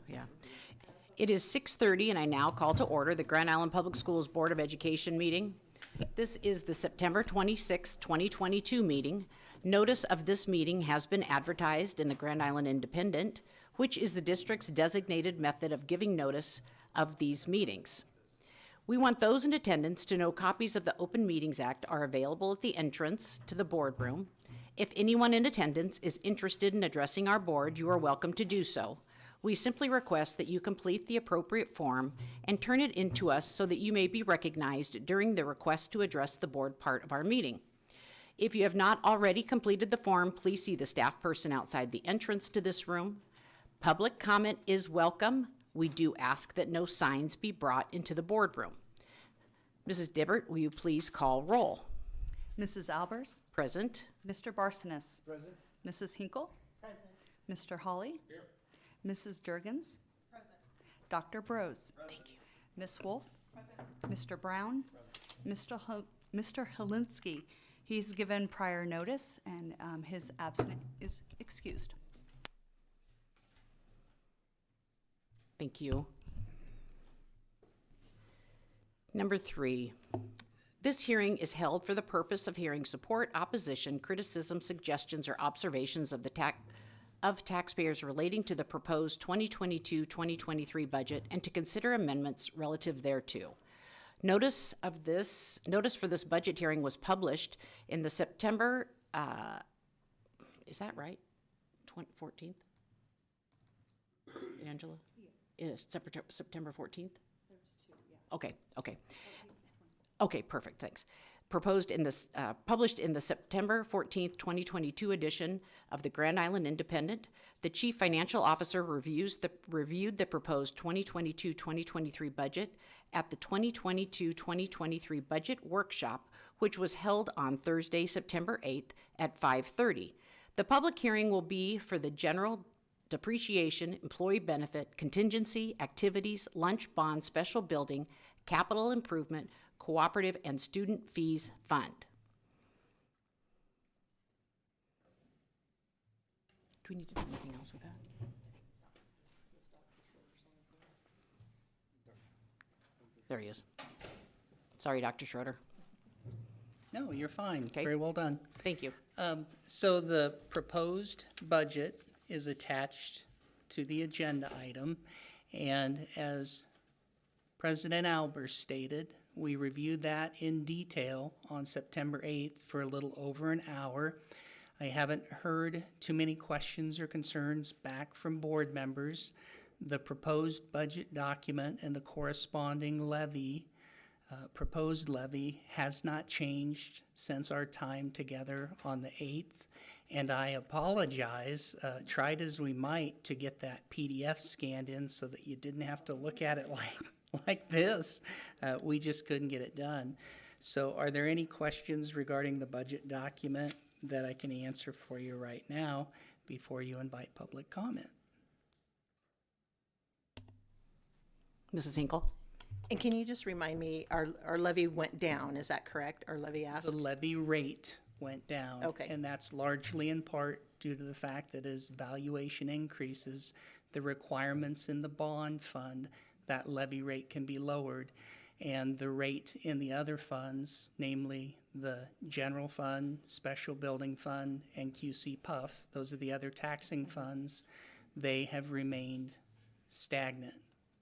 Yeah. It is 6:30, and I now call to order the Grand Island Public Schools Board of Education meeting. This is the September 26, 2022 meeting. Notice of this meeting has been advertised in the Grand Island Independent, which is the district's designated method of giving notice of these meetings. We want those in attendance to know copies of the Open Meetings Act are available at the entrance to the boardroom. If anyone in attendance is interested in addressing our board, you are welcome to do so. We simply request that you complete the appropriate form and turn it in to us so that you may be recognized during the request to address the board part of our meeting. If you have not already completed the form, please see the staff person outside the entrance to this room. Public comment is welcome. We do ask that no signs be brought into the boardroom. Mrs. Dibbert, will you please call roll? Mrs. Albers? Present. Mr. Barsanis? Present. Mrs. Hinkle? Present. Mr. Hawley? Here. Mrs. Jurgens? Present. Dr. Bros? Thank you. Ms. Wolf? Mr. Brown? Mr. Helinski? He's given prior notice and his absence is excused. Thank you. Number 3, this hearing is held for the purpose of hearing support, opposition, criticism, suggestions, or observations of taxpayers relating to the proposed 2022-2023 budget and to consider amendments relative thereto. Notice for this budget hearing was published in the September, is that right? 14th? Angela? Yes. September 14th? There's 2, yeah. Okay. Okay, perfect, thanks. Published in the September 14th, 2022 edition of the Grand Island Independent, the Chief Financial Officer reviewed the proposed 2022-2023 budget at the 2022-2023 budget workshop, which was held on Thursday, September 8th at 5:30. The public hearing will be for the general depreciation, employee benefit, contingency, activities, lunch bond, special building, capital improvement, cooperative, and student fees fund. Do we need to do anything else with that? There he is. Sorry, Dr. Schroeder. No, you're fine. Okay. Very well done. Thank you. So the proposed budget is attached to the agenda item, and as President Albers stated, we reviewed that in detail on September 8th for a little over an hour. I haven't heard too many questions or concerns back from board members. The proposed budget document and the corresponding levy, proposed levy, has not changed since our time together on the 8th. And I apologize, tried as we might to get that PDF scanned in so that you didn't have to look at it like this. We just couldn't get it done. So are there any questions regarding the budget document that I can answer for you right now before you invite public comment? Mrs. Hinkle? And can you just remind me, our levy went down, is that correct? Our levy asked? The levy rate went down. Okay. And that's largely in part due to the fact that as valuation increases, the requirements in the bond fund, that levy rate can be lowered. And the rate in the other funds, namely the general fund, special building fund, and QC PUF, those are the other taxing funds, they have remained stagnant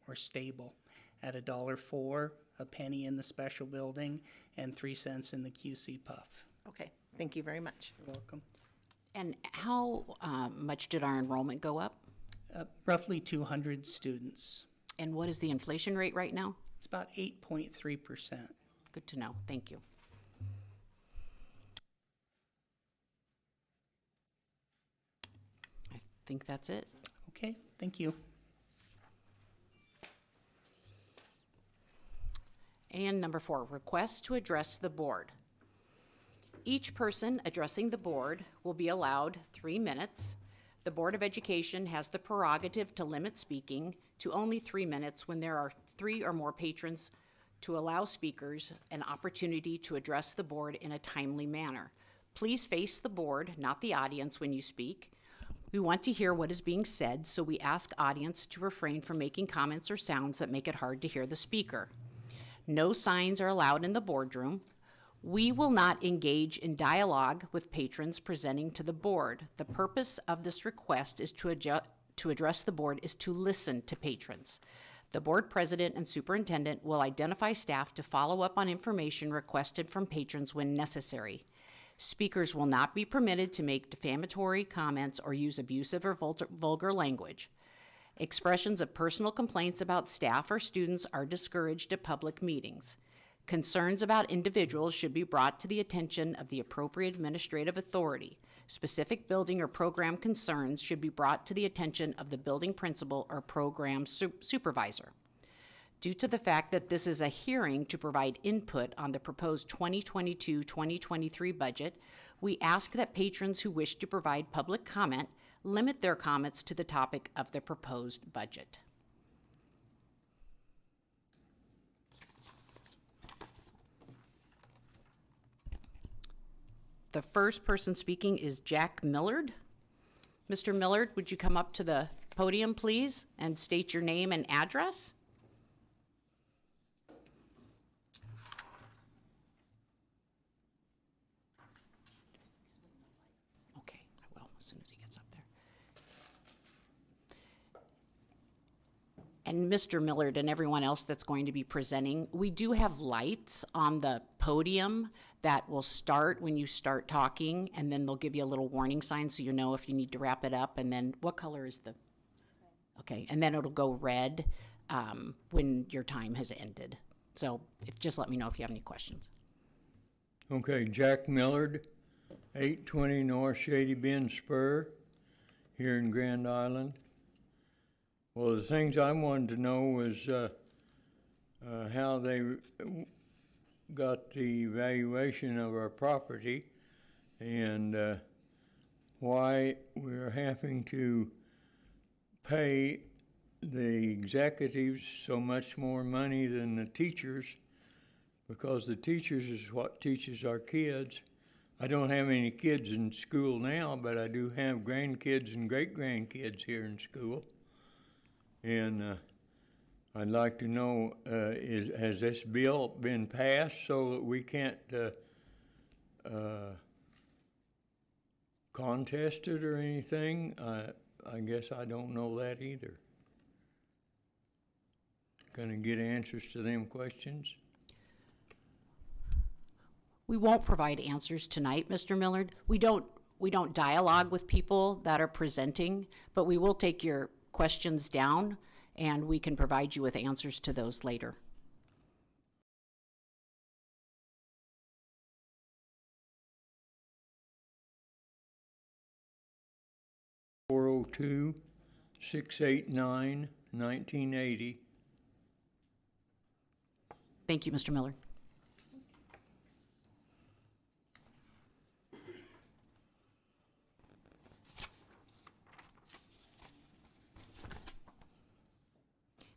or stable at $1.04, a penny in the special building, and 3 cents in the QC PUF. Okay, thank you very much. You're welcome. And how much did our enrollment go up? Roughly 200 students. And what is the inflation rate right now? It's about 8.3%. Good to know. Thank you. I think that's it. Okay, thank you. And number 4, requests to address the board. Each person addressing the board will be allowed 3 minutes. The Board of Education has the prerogative to limit speaking to only 3 minutes when there are 3 or more patrons to allow speakers an opportunity to address the board in a timely manner. Please face the board, not the audience, when you speak. We want to hear what is being said, so we ask audience to refrain from making comments or sounds that make it hard to hear the speaker. No signs are allowed in the boardroom. We will not engage in dialogue with patrons presenting to the board. The purpose of this request is to address the board is to listen to patrons. The board president and superintendent will identify staff to follow up on information requested from patrons when necessary. Speakers will not be permitted to make defamatory comments or use abusive or vulgar language. Expressions of personal complaints about staff or students are discouraged at public meetings. Concerns about individuals should be brought to the attention of the appropriate administrative authority. Specific building or program concerns should be brought to the attention of the building principal or program supervisor. Due to the fact that this is a hearing to provide input on the proposed 2022-2023 budget, we ask that patrons who wish to provide public comment limit their comments to the topic of the proposed budget. The first person speaking is Jack Millard. Mr. Millard, would you come up to the podium, please, and state your name and address? Okay, I will as soon as he gets up there. And Mr. Millard and everyone else that's going to be presenting, we do have lights on the podium that will start when you start talking, and then they'll give you a little warning sign so you know if you need to wrap it up. And then what color is the? Okay, and then it'll go red when your time has ended. So just let me know if you have any questions. Okay, Jack Millard, 820 North Shady Bend Spur, here in Grand Island. Well, the things I wanted to know was how they got the valuation of our property and why we're having to pay the executives so much more money than the teachers, because the teachers is what teaches our kids. I don't have any kids in school now, but I do have grandkids and great-grandkids here in school. And I'd like to know, has this bill been passed so that we can't contest it or anything? I guess I don't know that either. Gonna get answers to them questions? We won't provide answers tonight, Mr. Millard. We don't dialogue with people that are presenting, but we will take your questions down and we can provide you with answers to those later. $402-689-1980. Thank you, Mr. Millard.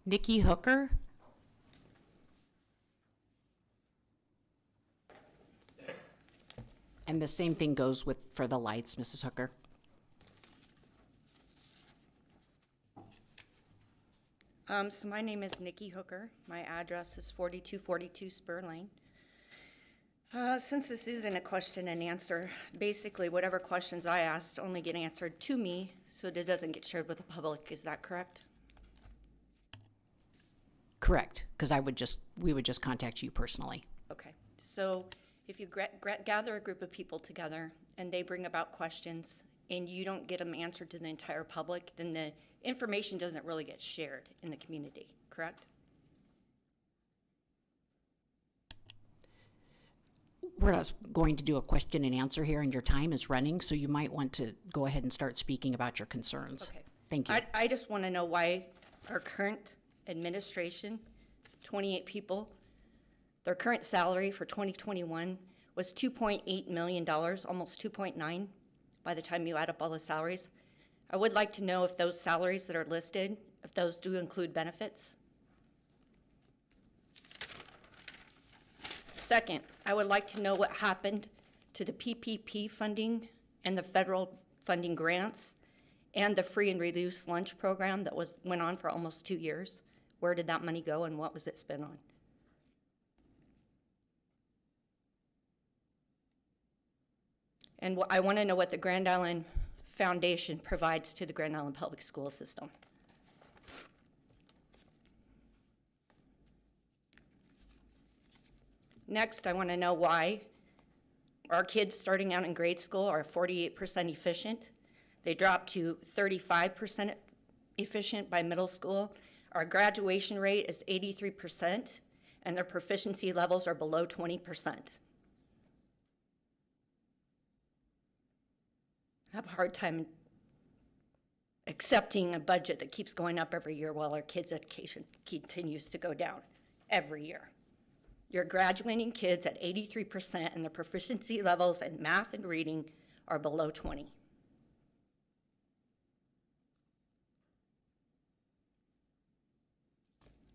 Nikki Hooker. And the same thing goes for the lights, Mrs. Hooker. So my name is Nikki Hooker. My address is 4242 Spur Lane. Since this isn't a question and answer, basically whatever questions I asked only get answered to me, so it doesn't get shared with the public. Is that correct? Correct, because we would just contact you personally. Okay. So if you gather a group of people together and they bring about questions and you don't get them answered to the entire public, then the information doesn't really get shared in the community, correct? We're not going to do a question and answer here, and your time is running, so you might want to go ahead and start speaking about your concerns. Okay. Thank you. I just want to know why our current administration, 28 people, their current salary for 2021 was $2.8 million, almost 2.9 by the time you add up all the salaries. I would like to know if those salaries that are listed, if those do include benefits. Second, I would like to know what happened to the PPP funding and the federal funding grants and the free and reduced lunch program that went on for almost 2 years? Where did that money go and what was it spent on? And I want to know what the Grand Island Foundation provides to the Grand Island Public School System. Next, I want to know why our kids starting out in grade school are 48% efficient. They drop to 35% efficient by middle school. Our graduation rate is 83%, and their proficiency levels are below 20%. I have a hard time accepting a budget that keeps going up every year while our kids' education continues to go down every year. You're graduating kids at 83% and their proficiency levels in math and reading are below 20.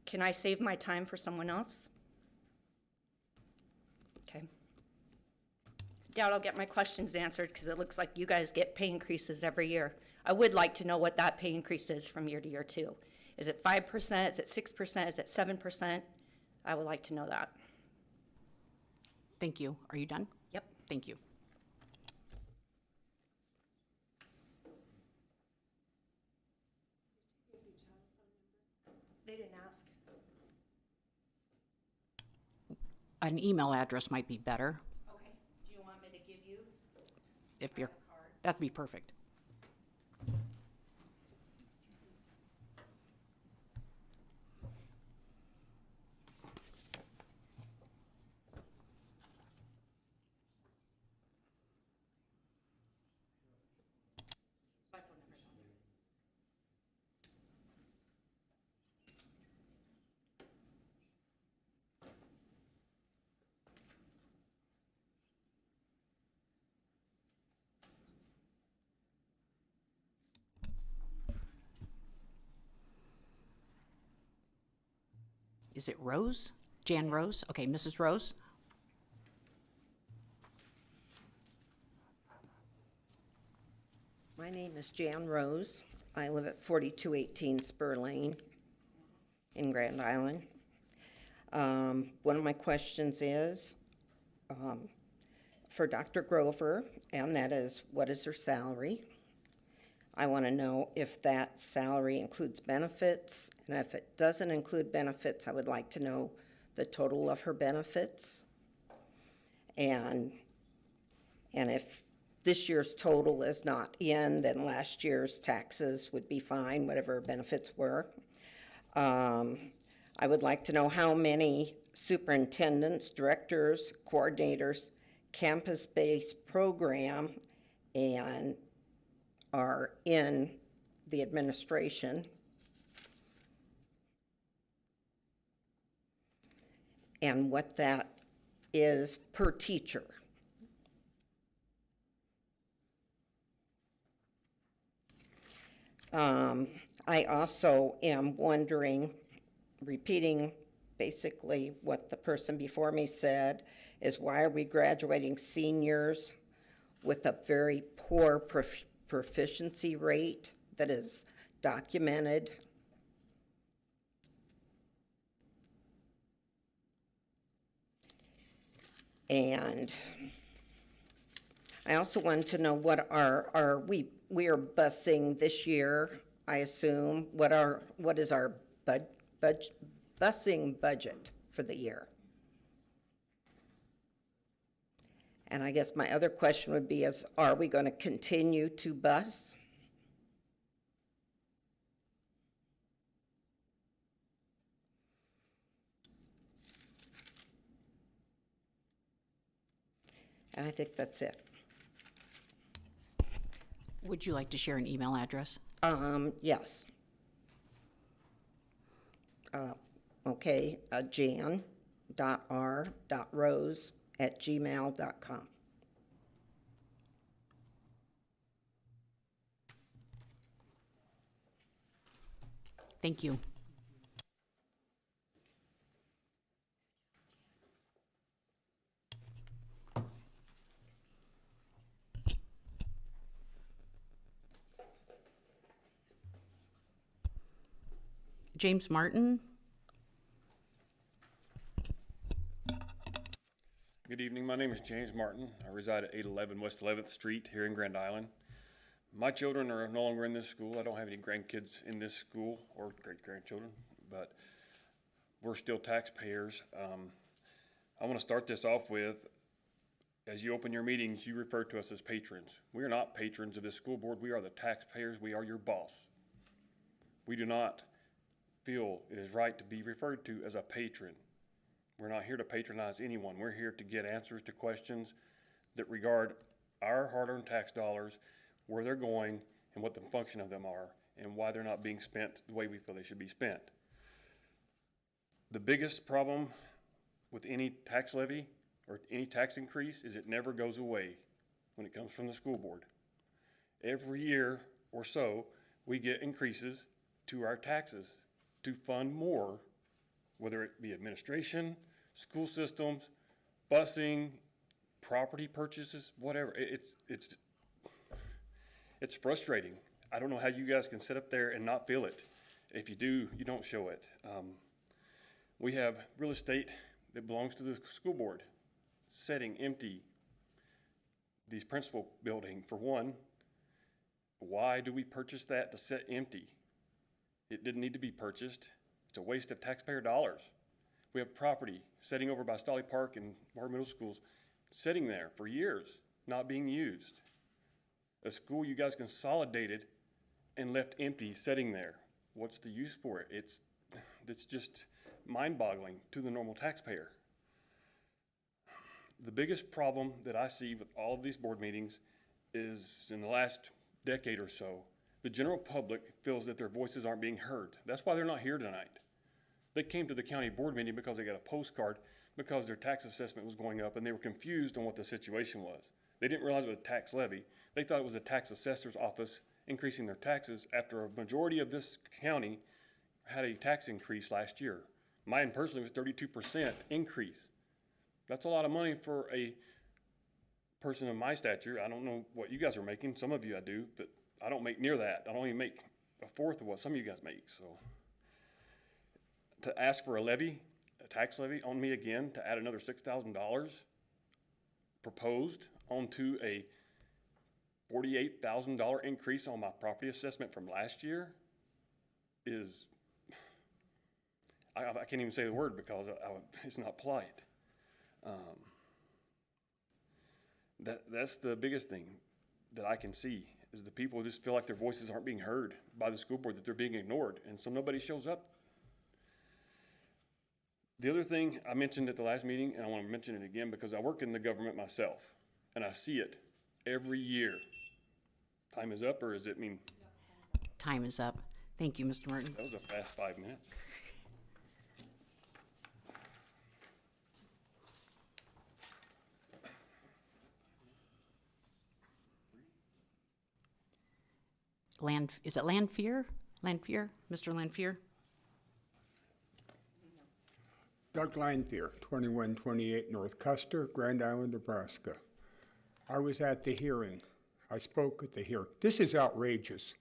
Can I save my time for someone else? Okay. Doubt I'll get my questions answered because it looks like you guys get pay increases every year. I would like to know what that pay increase is from year to year too. Is it 5%? Is it 6%? Is it 7%? I would like to know that. Thank you. Are you done? Yep. Thank you. They didn't ask. An email address might be better Okay. Do you want me to give you? if you're, that'd be perfect. Is it Rose? Jan Rose? Okay, Mrs. Rose? My name is Jan Rose. I live at 4218 Spur Lane in Grand Island. One of my questions is for Dr. Grover, and that is, what is her salary? I want to know if that salary includes benefits, and if it doesn't include benefits, I would like to know the total of her benefits. And if this year's total is not in, then last year's taxes would be fine, whatever her benefits were. I would like to know how many superintendents, directors, coordinators, campus-based program, and are in the administration. And what that is per teacher. I also am wondering, repeating basically what the person before me said, is why are we graduating seniors with a very poor proficiency rate that is documented? And I also wanted to know what we are busing this year, I assume. What is our busing budget for the year? And I guess my other question would be is, are we going to continue to bus? And I think that's it. Would you like to share an email address? Yes. Okay, jan.r.rose@gmail.com. Thank you. James Martin. Good evening. My name is James Martin. I reside at 811 West 11th Street here in Grand Island. My children are no longer in this school. I don't have any grandkids in this school or great-grandchildren, but we're still taxpayers. I want to start this off with, as you open your meetings, you refer to us as patrons. We are not patrons of this school board. We are the taxpayers. We are your boss. We do not feel it is right to be referred to as a patron. We're not here to patronize anyone. We're here to get answers to questions that regard our hard-earned tax dollars, where they're going, and what the function of them are, and why they're not being spent the way we feel they should be spent. The biggest problem with any tax levy or any tax increase is it never goes away when it comes from the school board. Every year or so, we get increases to our taxes to fund more, whether it be administration, school systems, busing, property purchases, whatever. It's frustrating. I don't know how you guys can sit up there and not feel it. If you do, you don't show it. We have real estate that belongs to the school board sitting empty. These principal building, for one, why do we purchase that to sit empty? It didn't need to be purchased. It's a waste of taxpayer dollars. We have property sitting over by Stolly Park and our middle schools, sitting there for years, not being used. A school you guys consolidated and left empty, sitting there. What's the use for it? It's just mind-boggling to the normal taxpayer. The biggest problem that I see with all of these board meetings is in the last decade or so, the general public feels that their voices aren't being heard. That's why they're not here tonight. They came to the county board meeting because they got a postcard because their tax assessment was going up and they were confused on what the situation was. They didn't realize it was a tax levy. They thought it was a tax assessor's office increasing their taxes after a majority of this county had a tax increase last year. Mine personally was 32% increase. That's a lot of money for a person of my stature. I don't know what you guys are making. Some of you I do, but I don't make near that. I don't even make a fourth of what some of you guys make. So to ask for a levy, a tax levy on me again, to add another $6,000 proposed onto a $48,000 increase on my property assessment from last year is, I can't even say the word because it's not polite. That's the biggest thing that I can see is the people just feel like their voices aren't being heard by the school board, that they're being ignored, and so nobody shows up. The other thing I mentioned at the last meeting, and I want to mention it again because I work in the government myself, and I see it every year. Time is up, or is it mean? Time is up. Thank you, Mr. Martin. That was a fast 5 minutes. Is it Lanfear? Lanfear? Mr. Lanfear? Doug Lanfear, 2128 North Custer, Grand Island, Nebraska. I was at the hearing. I spoke at the hearing. This is outrageous.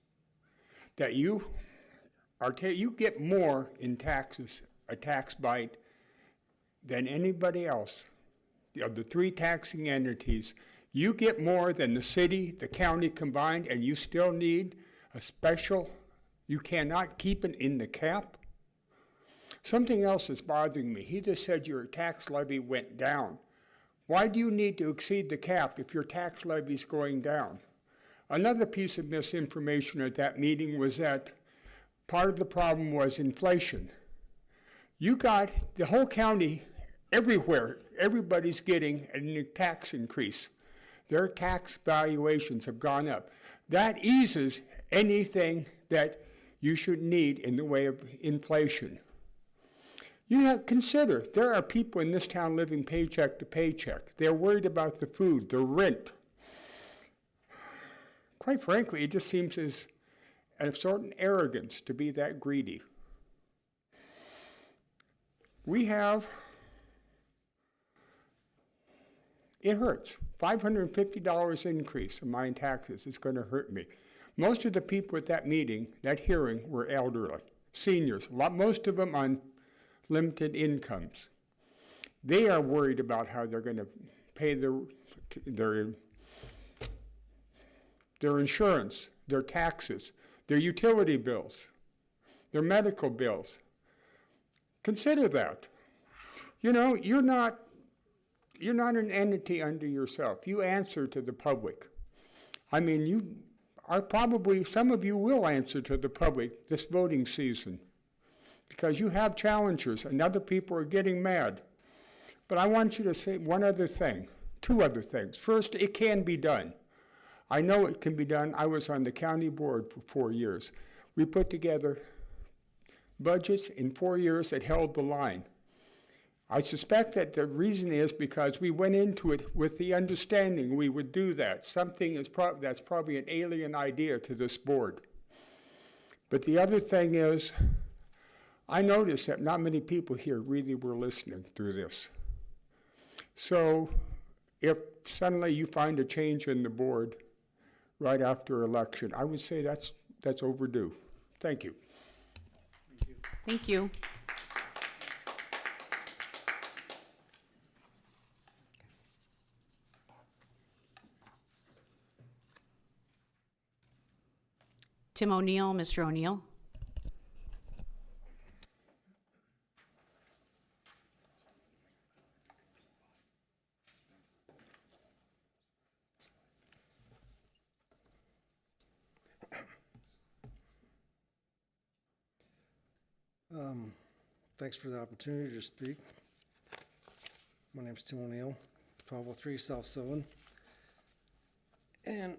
That you get more in taxes, a tax bite, than anybody else. Of the three taxing entities, you get more than the city, the county combined, and you still need a special, you cannot keep it in the cap. Something else is bothering me. He just said your tax levy went down. Why do you need to exceed the cap if your tax levy is going down? Another piece of misinformation at that meeting was that part of the problem was inflation. You got the whole county, everywhere, everybody's getting a tax increase. Their tax valuations have gone up. That eases anything that you should need in the way of inflation. You have consider, there are people in this town living paycheck to paycheck. They're worried about the food, the rent. Quite frankly, it just seems as a certain arrogance to be that greedy. We have, it hurts. $550 increase in my taxes is going to hurt me. Most of the people at that meeting, that hearing, were elderly, seniors, most of them on limited incomes. They are worried about how they're going to pay their insurance, their taxes, their utility bills, their medical bills. Consider that. You know, you're not an entity unto yourself. You answer to the public. I mean, you are probably, some of you will answer to the public this voting season because you have challengers and other people are getting mad. But I want you to say one other thing, two other things. First, it can be done. I know it can be done. I was on the county board for 4 years. We put together budgets in 4 years that held the line. I suspect that the reason is because we went into it with the understanding we would do that. Something that's probably an alien idea to this board. But the other thing is, I noticed that not many people here really were listening through this. So if suddenly you find a change in the board right after election, I would say that's overdue. Thank you. Thank you. Tim O'Neill, Mr. O'Neill. Thanks for the opportunity to speak. My name's Tim O'Neill, 1203 South Sylvan. And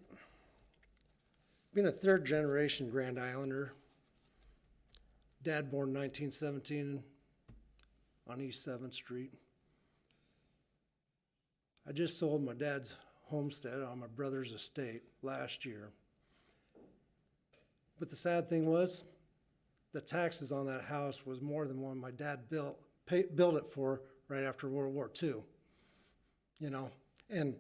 being a third generation Grand Islander, dad born 1917 on East 7th Street. I just sold my dad's homestead on my brother's estate last year. But the sad thing was, the taxes on that house was more than what my dad built it for right after World War II. You know, and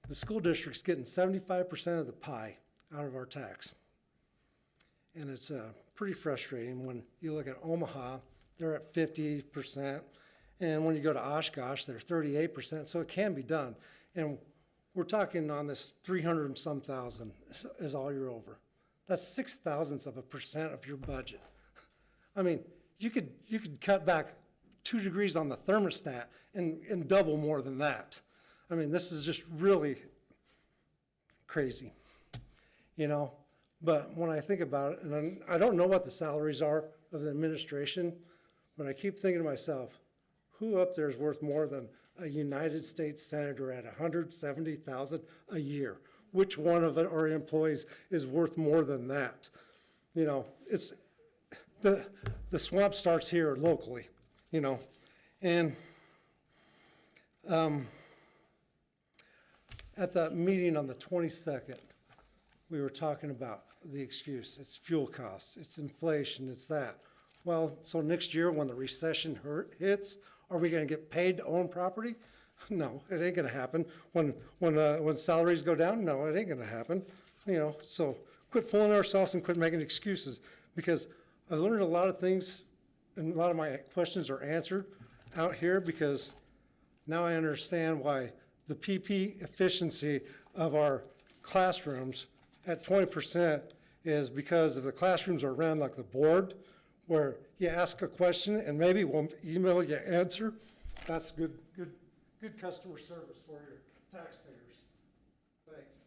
the school district's getting 75% of the pie out of our tax. And it's pretty frustrating when you look at Omaha, they're at 50%. And when you go to Oshkosh, they're 38%. So it can be done. And we're talking on this 300 and some thousand is all you're over. That's 0.06% of your budget. I mean, you could cut back 2 degrees on the thermostat and double more than that. I mean, this is just really crazy, you know? But when I think about it, and I don't know what the salaries are of the administration, but I keep thinking to myself, who up there is worth more than a United States senator at $170,000 a year? Which one of our employees is worth more than that? You know, it's the swamp starts here locally, you know, and at the meeting on the 22nd, we were talking about the excuse. It's fuel costs, it's inflation, it's that. Well, so next year when the recession hits, are we going to get paid to own property? No, it ain't going to happen. When salaries go down, no, it ain't going to happen. You know, so quit fooling ourselves and quit making excuses, because I've learned a lot of things and a lot of my questions are answered out here, because now I understand why the PP efficiency of our classrooms at 20% is because if the classrooms are ran like the board, where you ask a question and maybe we'll email you an answer. That's good customer service for your taxpayers. Thanks.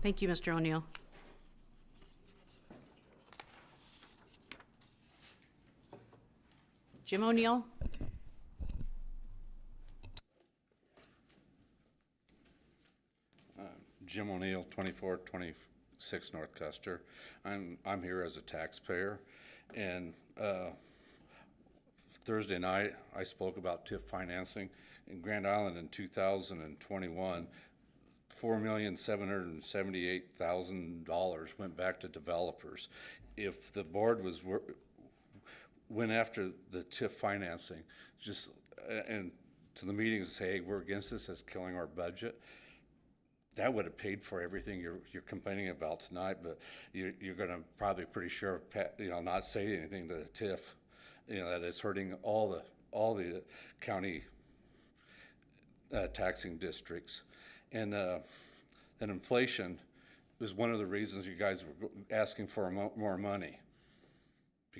Thank you, Mr. O'Neill. Jim O'Neill? Jim O'Neill, 2426 North Custer. I'm here as a taxpayer, and Thursday night I spoke about TIF financing in Grand Island in 2021. $4,778,000 went back to developers. If the board went after the TIF financing, and to the meetings say, hey, we're against this, it's killing our budget, that would have paid for everything you're complaining about tonight, but you're gonna probably pretty sure, not say anything to the TIF, that is hurting all the county taxing districts. And inflation is one of the reasons you guys were asking for more money.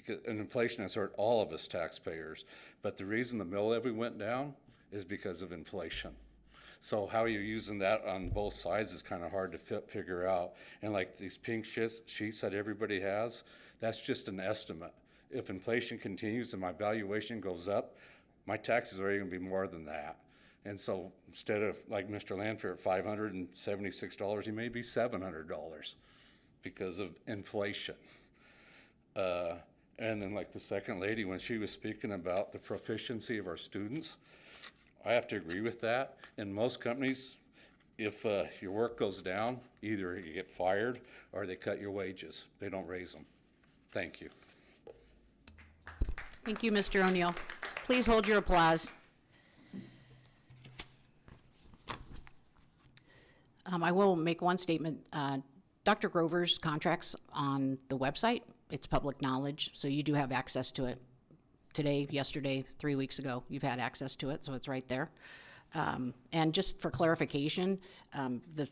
And inflation has hurt all of us taxpayers, but the reason the mill levy went down is because of inflation. So how you're using that on both sides is kind of hard to figure out. And like these pink sheets that everybody has, that's just an estimate. If inflation continues and my valuation goes up, my taxes are even gonna be more than that. And so instead of, like Mr. Lanfear, at $576, he may be $700 because of inflation. And then like the second lady, when she was speaking about the proficiency of our students, I have to agree with that. In most companies, if your work goes down, either you get fired or they cut your wages. They don't raise them. Thank you. Thank you, Mr. O'Neill. Please hold your applause. I will make one statement. Dr. Grover's contract's on the website. It's public knowledge, so you do have access to it. Today, yesterday, 3 weeks ago, you've had access to it, so it's right there. And just for clarification, the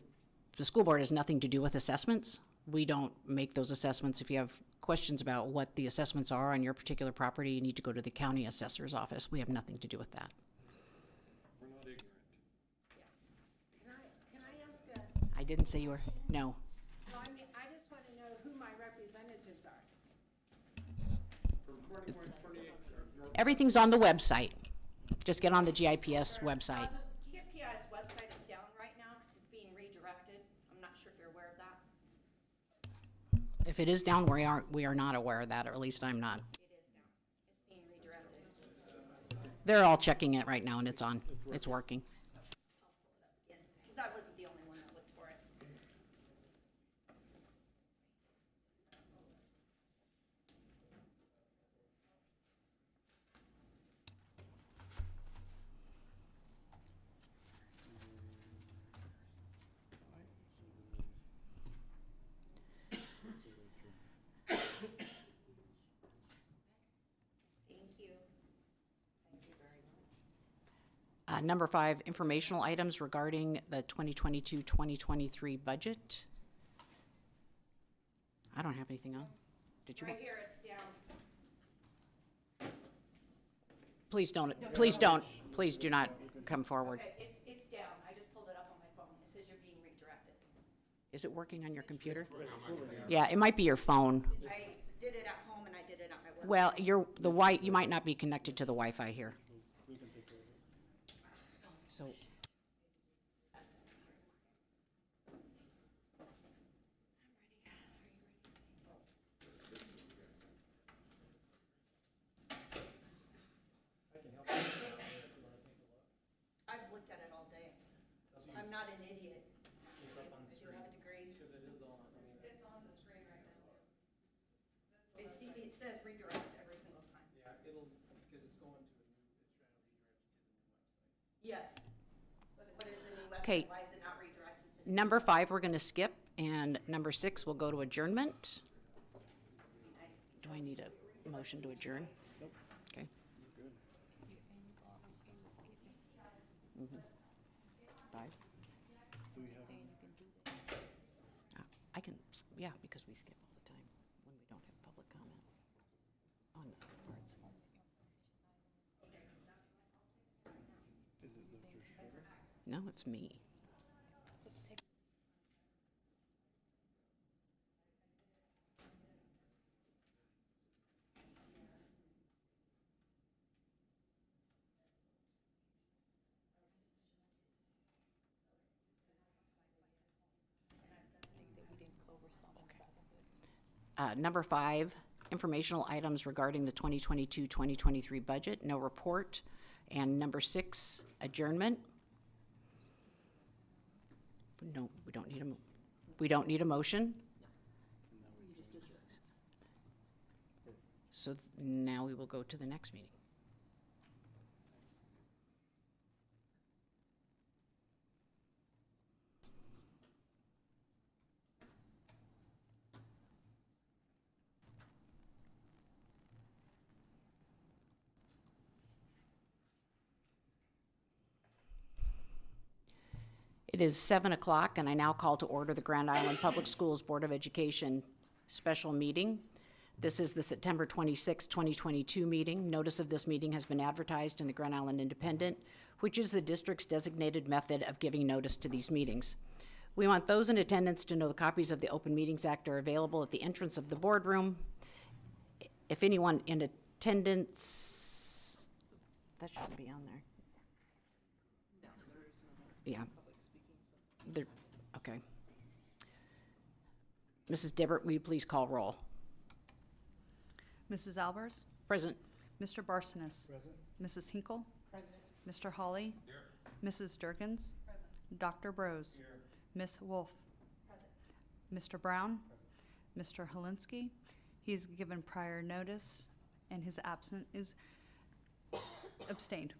school board has nothing to do with assessments. We don't make those assessments. If you have questions about what the assessments are on your particular property, you need to go to the county assessor's office. We have nothing to do with that. We're not ignorant. Can I ask a, I didn't say you were, no. no, I mean, I just want to know who my representatives are. Everything's on the website. Just get on the GIPS website. The GIPS website is down right now because it's being redirected. I'm not sure if you're aware of that. If it is down, we are not aware of that, or at least I'm not. It is down. It's being redirected. They're all checking it right now, and it's on. It's working. Because I wasn't the only one that looked for it. Number 5, informational items regarding the 2022-2023 budget. I don't have anything on. Did you? Right here, it's down. Please do not come forward. Okay, it's down. I just pulled it up on my phone. It says you're being redirected. Is it working on your computer? Yeah, it might be your phone. I did it at home and I did it at my work. Well, you might not be connected to the Wi-Fi here. So, I've looked at it all day. I'm not an idiot. I do have a degree. Because it is on. It's on the screen right now. It says redirect every single time. Yeah, it'll, because it's going to a new, it's trying to redirect you to the new website. Yes. But is the new website, Okay. why is it not redirected to the? number 5, we're going to skip, and number 6, we'll go to adjournment. Do I need a motion to adjourn? Nope. Okay. Mhm. 5? I can, yeah, because we skip all the time when we don't have public comment on other parts. No, it's me. Number 5, informational items regarding the 2022-2023 budget, no report. And number 6, adjournment. No, we don't need a motion. So now we will go to the next meeting. It is 7 o'clock, and I now call to order the Grand Island Public Schools Board of Education special meeting. This is the September 26, 2022 meeting. Notice of this meeting has been advertised in the Grand Island Independent, which is the district's designated method of giving notice to these meetings. We want those in attendance to know the copies of the Open Meetings Act are available at the entrance of the boardroom. If anyone in attendance, that shouldn't be on there. Yeah. There, okay. Mrs. Dibbert, will you please call roll? Mrs. Albers? Present. Mr. Barsonis? Present. Mrs. Hinkle? Present. Mr. Hawley? Here. Mrs. Durkins? Present. Dr. Brose? Here. Ms. Wolf? Present. Mr. Brown? Present. Mr. Helinski? He's given prior notice, and his absent is abstained.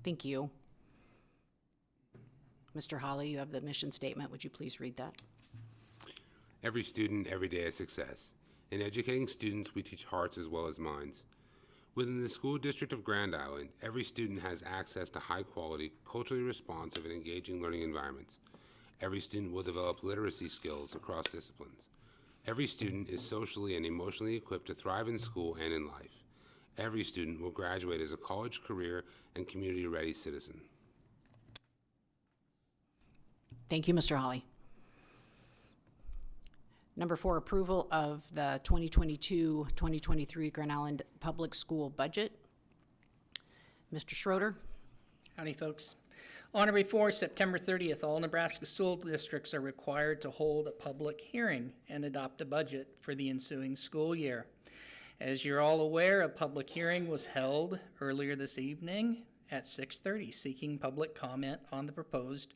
Thank you. Mr. Hawley, you have the mission statement. Would you please read that? Every student, every day a success. In educating students, we teach hearts as well as minds. Within the school district of Grand Island, every student has access to high-quality, culturally responsive, and engaging learning environments. Every student will develop literacy skills across disciplines. Every student is socially and emotionally equipped to thrive in school and in life. Every student will graduate as a college, career, and community-ready citizen. Thank you, Mr. Hawley. Number 4, approval of the 2022-2023 Grand Island Public School budget. Mr. Schroeder. Howdy, folks. On or before September 30th, all Nebraska school districts are required to hold a public hearing and adopt a budget for the ensuing school year. As you're all aware, a public hearing was held earlier this evening at 6:30, seeking public comment on the proposed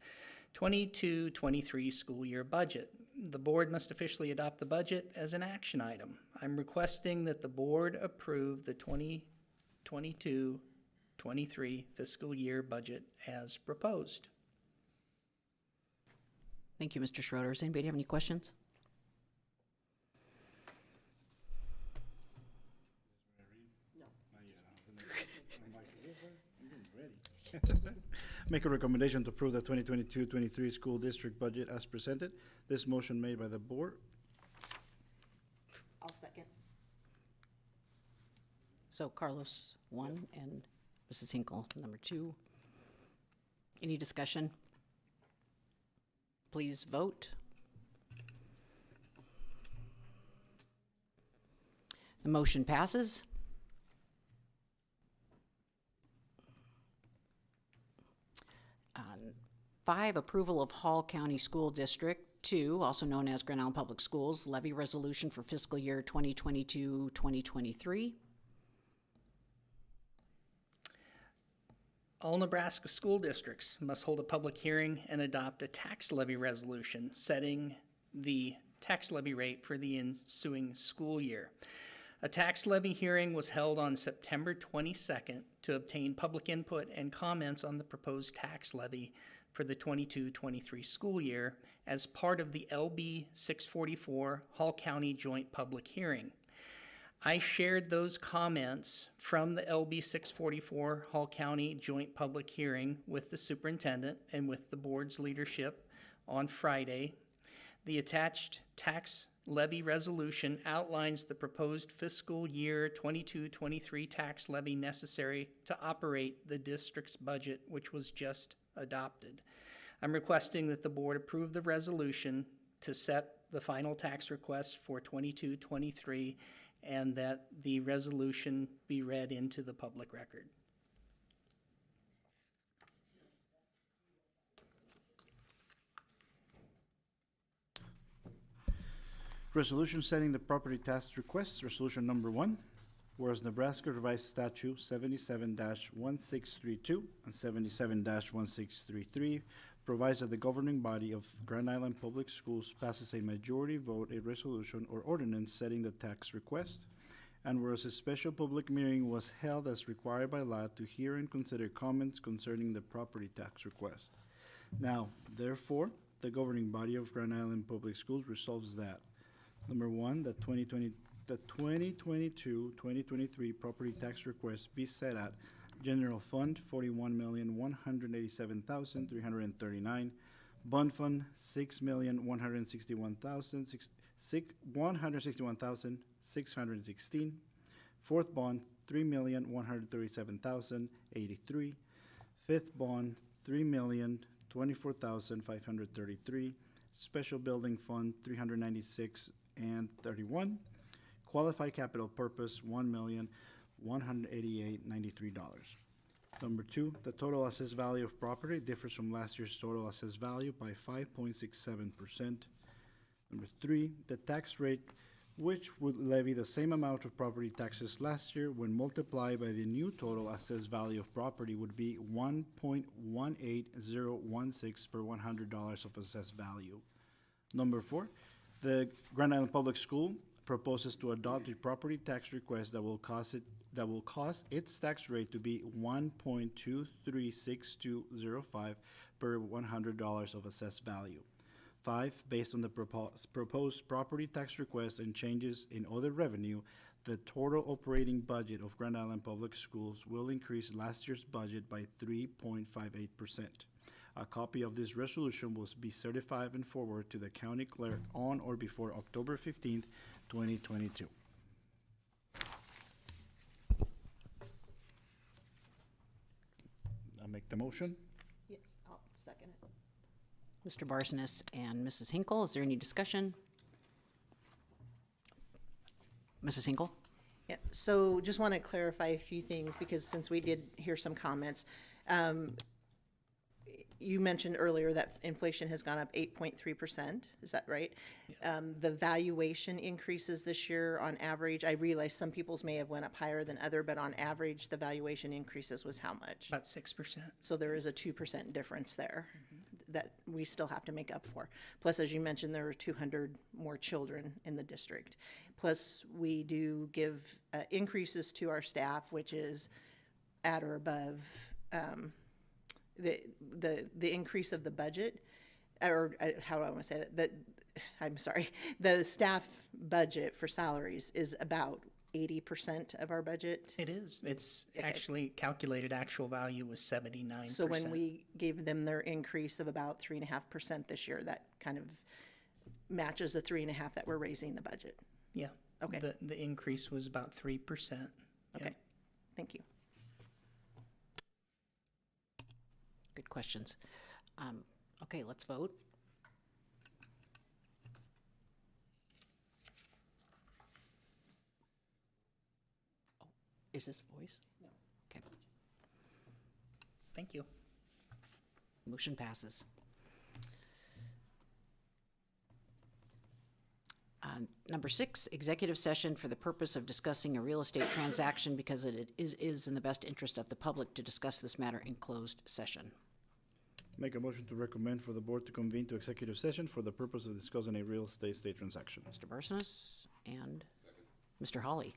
22-23 school year budget. The board must officially adopt the budget as an action item. I'm requesting that the board approve the 2022-23 fiscal year budget as proposed. Thank you, Mr. Schroeder. Does anybody have any questions? Make a recommendation to approve the 2022-23 school district budget as presented. This motion made by the board. I'll second. So Carlos, 1, and Mrs. Hinkle, number 2. Any discussion? Please vote. The motion passes. 5, approval of Hall County School District 2, also known as Grand Island Public Schools, levy resolution for fiscal year 2022-2023. All Nebraska school districts must hold a public hearing and adopt a tax levy resolution setting the tax levy rate for the ensuing school year. A tax levy hearing was held on September 22nd to obtain public input and comments on the proposed tax levy for the 22-23 school year as part of the LB 644 Hall County Joint Public Hearing. I shared those comments from the LB 644 Hall County Joint Public Hearing with the superintendent and with the board's leadership on Friday. The attached tax levy resolution outlines the proposed fiscal year 22-23 tax levy necessary to operate the district's budget, which was just adopted. I'm requesting that the board approve the resolution to set the final tax request for 22-23 and that the resolution be read into the public record. Resolution setting the property tax requests, resolution number 1. Whereas Nebraska Revised Statute 77-1632 and 77-1633 provides that the governing body of Grand Island Public Schools passes a majority vote a resolution or ordinance setting the tax request, and whereas a special public hearing was held as required by law to hear and consider comments concerning the property tax request. Now, therefore, the governing body of Grand Island Public Schools resolves that, number 1, that 2022-2023 property tax request be set at General Fund, 41,187,339. Bond Fund, 161,616. Fourth Bond, 3,137,083. Fifth Bond, 3,024,533. Special Building Fund, 396 and 31. Qualified Capital Purpose, $1,188,93. Number two, the total assessed value of property differs from last year's total assessed value by 5.67%. Number three, the tax rate, which would levy the same amount of property taxes last year when multiplied by the new total assessed value of property, would be 1.18016 per $100 of assessed value. Number four, the Grand Island Public School proposes to adopt a property tax request that will cause its tax rate to be 1.236205 per $100 of assessed value. Five, based on the proposed property tax request and changes in other revenue, the total operating budget of Grand Island Public Schools will increase last year's budget by 3.58%. A copy of this resolution will be certified and forwarded to the county clerk on or before October 15th, 2022. I'll make the motion. Yes, I'll second it. Mr. Barsness and Mrs. Hinkle, is there any discussion? Mrs. Hinkle? Yeah, so just want to clarify a few things because since we did hear some comments. You mentioned earlier that inflation has gone up 8.3%, is that right? The valuation increases this year on average, I realize some people's may have went up higher than other, but on average, the valuation increases was how much? About 6%. So there is a 2% difference there that we still have to make up for. Plus, as you mentioned, there are 200 more children in the district. Plus, we do give increases to our staff, which is at or above the increase of the budget, or how do I want to say that? I'm sorry, the staff budget for salaries is about 80% of our budget. It is. It's actually calculated actual value was 79%. So when we gave them their increase of about 3.5% this year, that kind of matches the 3.5% that we're raising the budget. Yeah. Okay. The increase was about 3%. Okay. Thank you. Good questions. Okay, let's vote. Oh, is this voice? No. Okay, Thank you. motion passes. Number 6, executive session for the purpose of discussing a real estate transaction because it is in the best interest of the public to discuss this matter in closed session. Make a motion to recommend for the board to convene to executive session for the purpose of discussing a real estate transaction. Mr. Barsness and Mr. Hawley.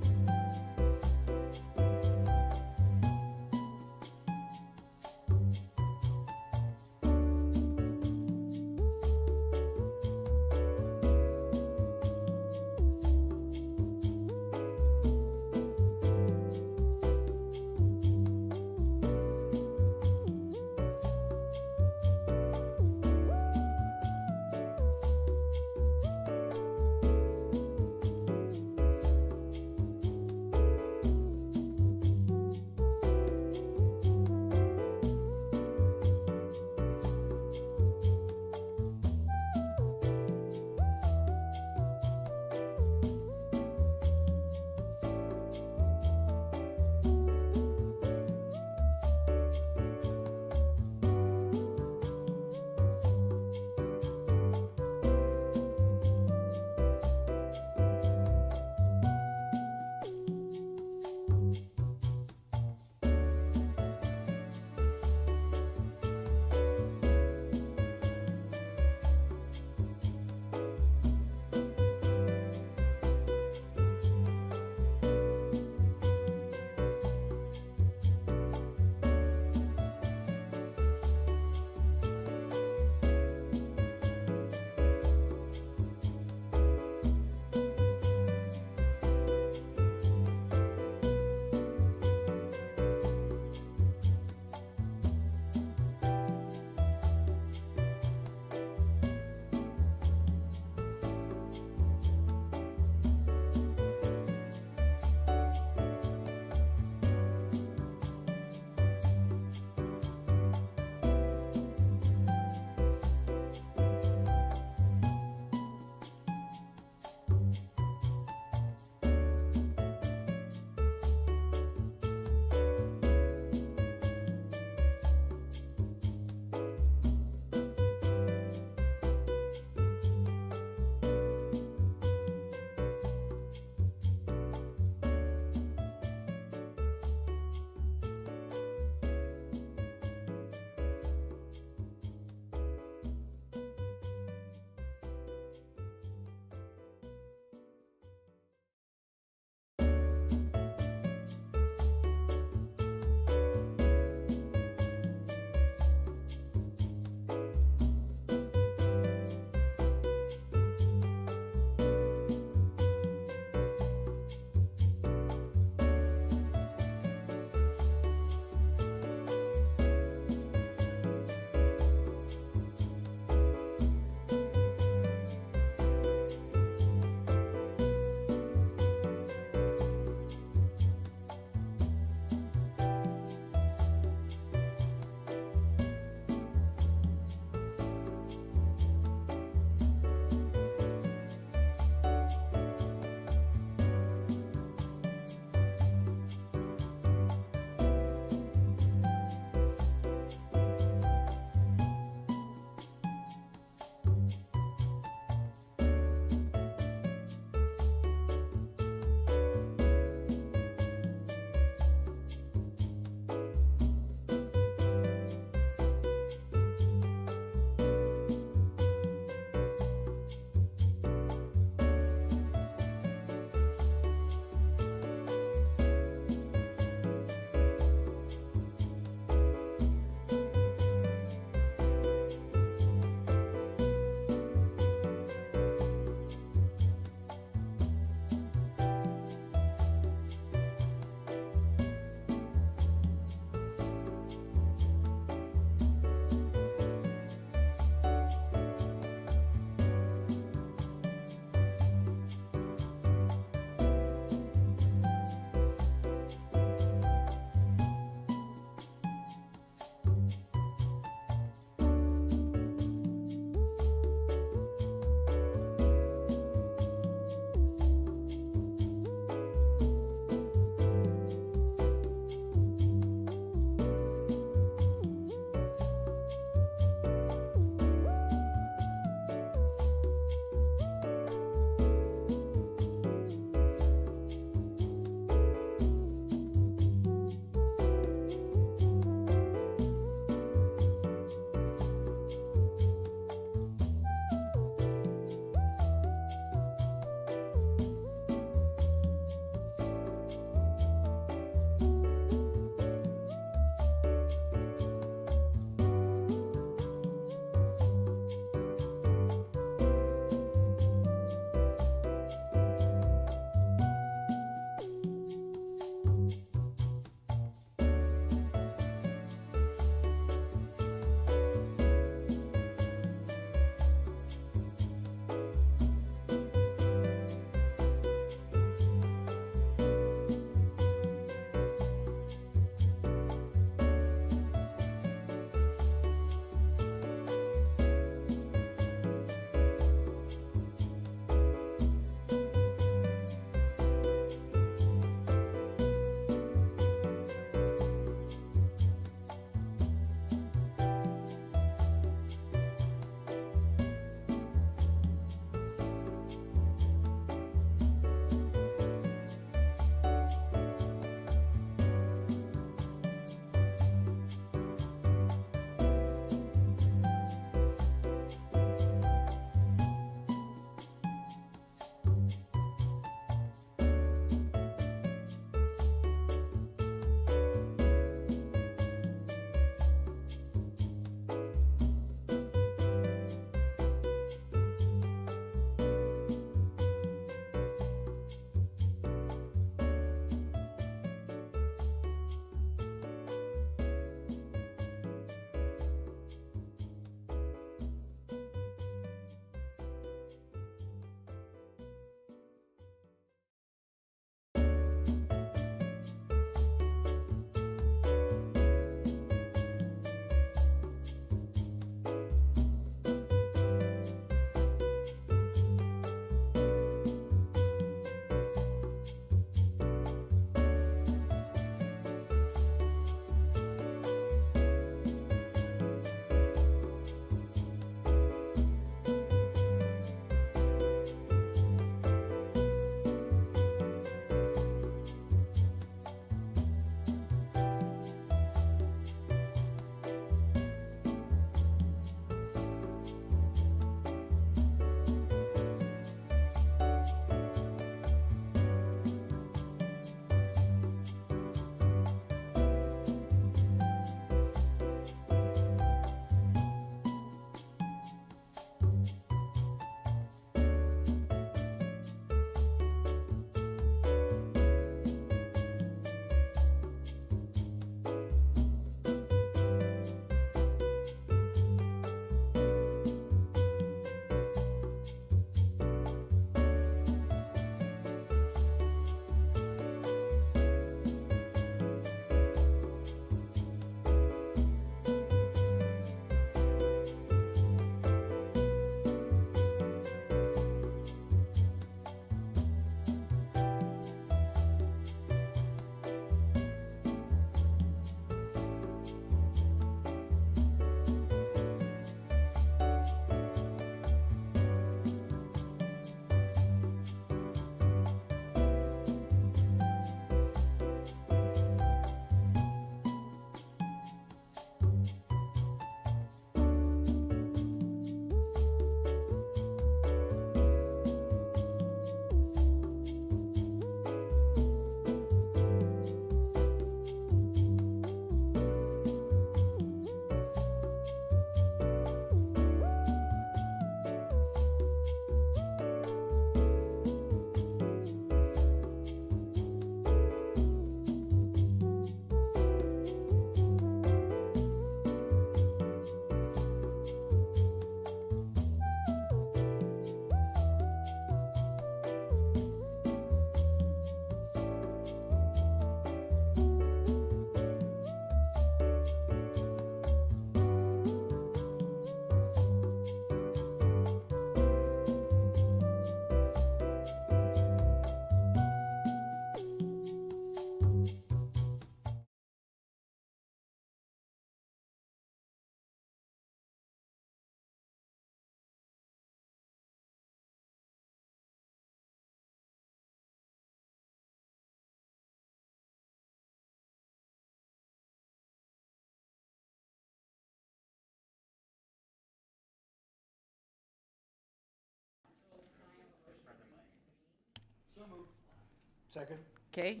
Second. Okay.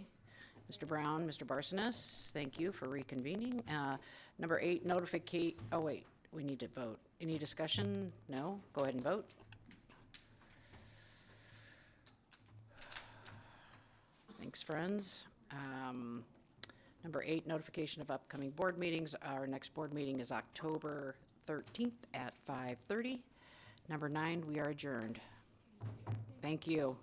Mr. Brown, Mr. Barsones, thank you for reconvening. Number 8, oh wait, we need to vote. Any discussion? No? Go ahead and vote. Thanks, friends. Number 8, notification of upcoming board meetings. Our next board meeting is October 13th at 5:30. Number 9, we are adjourned. Thank you.